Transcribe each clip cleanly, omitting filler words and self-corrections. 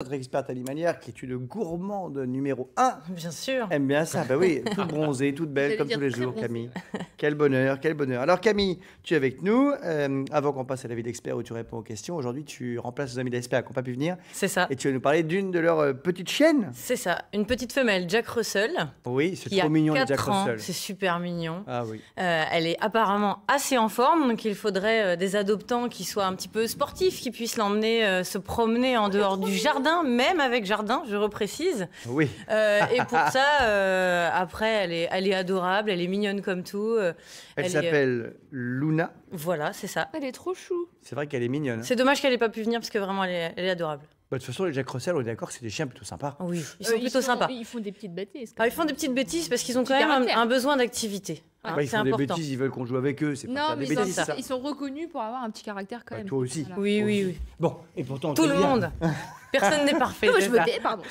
Notre experte alimentaire, qui est une gourmande numéro 1, Bien sûr. aime bien ça. Bah oui, toute bronzée, toute belle, comme tous les jours, Camille. Quel bonheur, quel bonheur. Alors Camille, tu es avec nous. Avant qu'on passe à l'avis d'expert où tu réponds aux questions, aujourd'hui tu remplaces nos amis d'experts qui n'ont pas pu venir. C'est ça. Et tu vas nous parler d'une de leurs petites chiennes. C'est ça. Une petite femelle, Jack Russell. Oui, c'est Qui trop a mignon, les 4 Jack ans. Russell. C'est super mignon. Ah oui. Elle est apparemment assez en forme, donc il faudrait des adoptants qui soient un petit peu sportifs, qui puissent l'emmener se promener en dehors du jardin, même avec jardin, je reprécise. Oui. Et pour ça, après, elle est adorable, elle est mignonne comme tout. Elle s'appelle Luna. Voilà, c'est ça. Elle est trop chou. C'est vrai qu'elle est mignonne. C'est dommage qu'elle n'ait pas pu venir parce que vraiment, elle est adorable. Bah, de toute façon, les Jack Russell, on est d'accord que c'est des chiens plutôt sympas. Oui, ils sont plutôt sympas. Ils font des petites bêtises. Ils font des petites bêtises parce qu'ils ont quand Petit même caractère. un besoin d'activité. Hein, Bah, ils c'est font des important. bêtises, ils veulent qu'on joue avec eux. C'est pas Non, faire mais des bêtises, ça. ça. ils sont reconnus pour avoir un petit caractère quand Bah, même. toi aussi. Voilà. Oui, oui, oui. Bon, et pourtant, on Tout t'aime le bien. monde. Personne n'est parfait. Non, c'est je me ça. tais, pardon.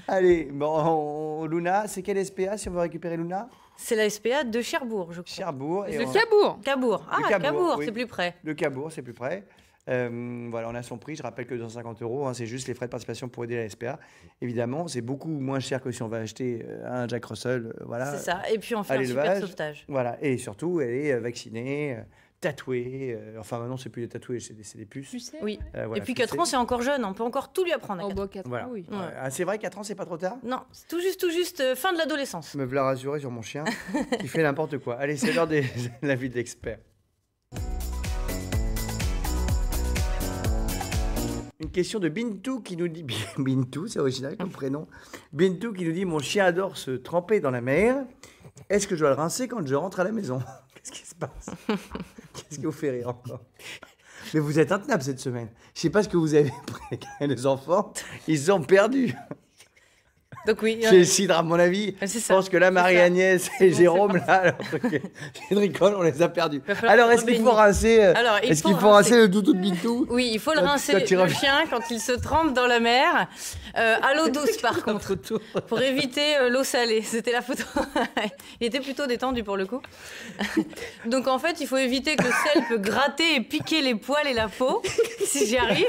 Allez, bon, Luna, c'est quel SPA si on veut récupérer Luna? C'est la SPA de Cherbourg, je crois. Cherbourg. Et Le on- Cabourg. Cabourg. Ah, Cabourg, Cabourg, oui. c'est plus près. Le Cabourg, c'est plus près. Voilà, on a son prix. Je rappelle que 250 €, hein, c'est juste les frais de participation pour aider la SPA. Évidemment, c'est beaucoup moins cher que si on va acheter un Jack Russell. Voilà. C'est ça. Et puis on fait à un super l'élevage. sauvetage. Voilà. Et surtout, elle est vaccinée, tatouée. Enfin, maintenant, c'est plus des tatoués, c'est des puces. Tu sais. Oui. Voilà, Et puis pucées. 4 ans, c'est encore jeune. On peut encore tout lui apprendre. À Oh, 4 ans. bah, 4 Voilà. ans, oui. Ouais. Ah, c'est vrai, 4 ans, c'est pas trop tard? Non, c'est tout juste fin de l'adolescence. Me voilà rassuré sur mon chien qui fait n'importe quoi. Allez, c'est l'heure de l'avis de l'expert. Une question de Bintou qui nous dit... Bintou, c'est original comme prénom. Bintou qui nous dit « Mon chien adore se tremper dans la mer. Est-ce que je dois le rincer quand je rentre à la maison ?» Qu'est-ce qui se passe? Qu'est-ce qui vous fait rire encore? Mais vous êtes intenable cette semaine. Je sais pas ce que vous avez pris avec les enfants. Ils ont perdu. Donc oui. Chez Cidre, à mon avis. C'est Je ça. pense que là, Marie-Agnès et Jérôme, là, alors que Cédric, on les a perdus. Va falloir Alors, être est-ce qu'il faut béni. rincer, Alors, est-ce qu'il faut rincer le toutou de Bintou? Oui, il faut le Quand- rincer, quand tu le reviens. chien, quand il se trempe dans la mer. À l'eau douce, par contre, pour éviter l'eau salée. C'était la photo. Il était plutôt détendu, pour le coup. Donc, en fait, il faut éviter que le sel peut gratter et piquer les poils et la peau, si j'y arrive.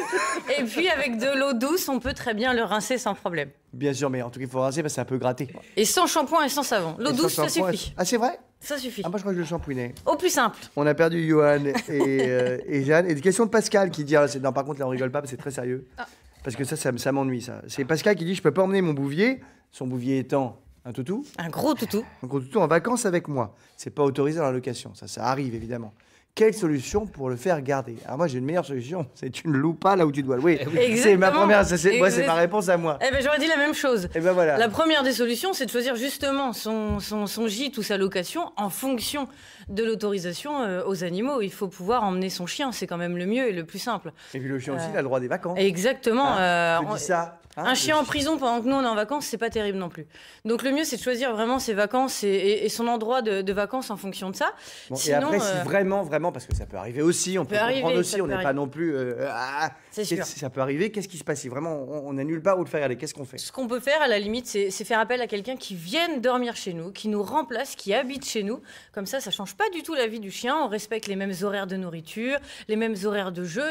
Et puis, avec de l'eau douce, on peut très bien le rincer sans problème. Bien sûr, mais en tout cas, il faut rincer parce que c'est un peu gratté. Et sans shampoing et sans savon. L'eau Et douce, sans ça shampoing, suffit. Ah, c'est vrai? Ça suffit. Ah, moi, je crois que je le shampouinais. Au plus simple. On a perdu Johan et Jeanne. Et des questions de Pascal qui dit... Non, par contre, là, on rigole pas, parce que c'est très sérieux. Ah. Parce que ça m'ennuie, ça. C'est Pascal qui dit « Je peux pas emmener mon bouvier, son bouvier étant un toutou, Un gros toutou. un gros toutou en vacances avec moi. C'est pas autorisé dans la location. Ça arrive, évidemment. Quelle solution pour le faire garder? Alors moi, j'ai une meilleure solution. C'est tu ne loues pas là où tu dois louer. C'est ma Exactement. première... c'est ma Exact. réponse à moi. Eh ben, j'aurais dit la même chose. Et ben voilà. La première des solutions, c'est de choisir justement son gîte ou sa location en fonction de l'autorisation aux animaux. Il faut pouvoir emmener son chien, c'est quand même le mieux et le plus simple. Et puis le chien aussi, il a le droit des vacances. Exactement. Je dis ça. hein, Un le chien en prison pendant que nous on est en vacances, c'est pas terrible non plus. Donc le mieux, c'est de choisir vraiment ses vacances et son endroit de vacances en fonction de ça. Bon, Sinon, et après, si vraiment, parce que ça peut arriver aussi, on peut arriver, comprendre ça aussi, on peut n'est pas arriver. non plus... C'est sûr. Ça peut arriver, qu'est-ce qui se passe si vraiment on n'annule pas ou le faire aller? Qu'est-ce qu'on fait? Ce qu'on peut faire, à la limite, c'est faire appel à quelqu'un qui vienne dormir chez nous, qui nous remplace, qui habite chez nous. Comme ça change pas du tout la vie du chien. On respecte les mêmes horaires de nourriture, les mêmes horaires de jeu,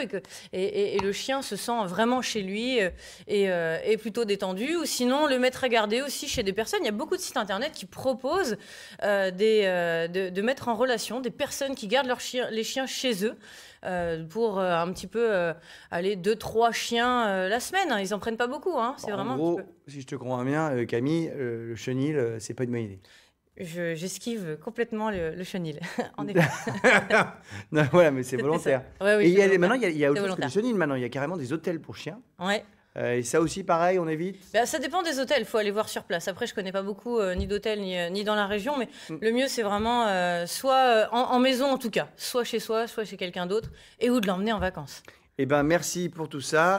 et le chien se sent vraiment chez lui et plutôt détendu. Ou sinon, le mettre à garder aussi chez des personnes. Il y a beaucoup de sites internet qui proposent de mettre en relation des personnes qui gardent les chiens chez eux. Pour un petit peu aller 2-3 chiens la semaine. Ils en prennent pas beaucoup. Hein. C'est En vraiment gros, un petit si je te comprends bien, Camille, le chenil, c'est pas une bonne idée. peu. J'esquive complètement le chenil. En effet. Non, voilà, mais c'est volontaire. Ouais, oui, Et il y a c'est maintenant, il y a C'est autre chose que volontaire. les chenils maintenant. Il y a carrément des hôtels pour chiens. Ouais. Et ça aussi, pareil, on évite. Bah, ça dépend des hôtels, il faut aller voir sur place. Après, je connais pas beaucoup ni d'hôtels ni dans la région, mais le mieux, c'est vraiment soit en maison en tout cas, soit chez soi, soit chez quelqu'un d'autre, et ou de l'emmener en vacances. Eh ben, merci pour tout ça.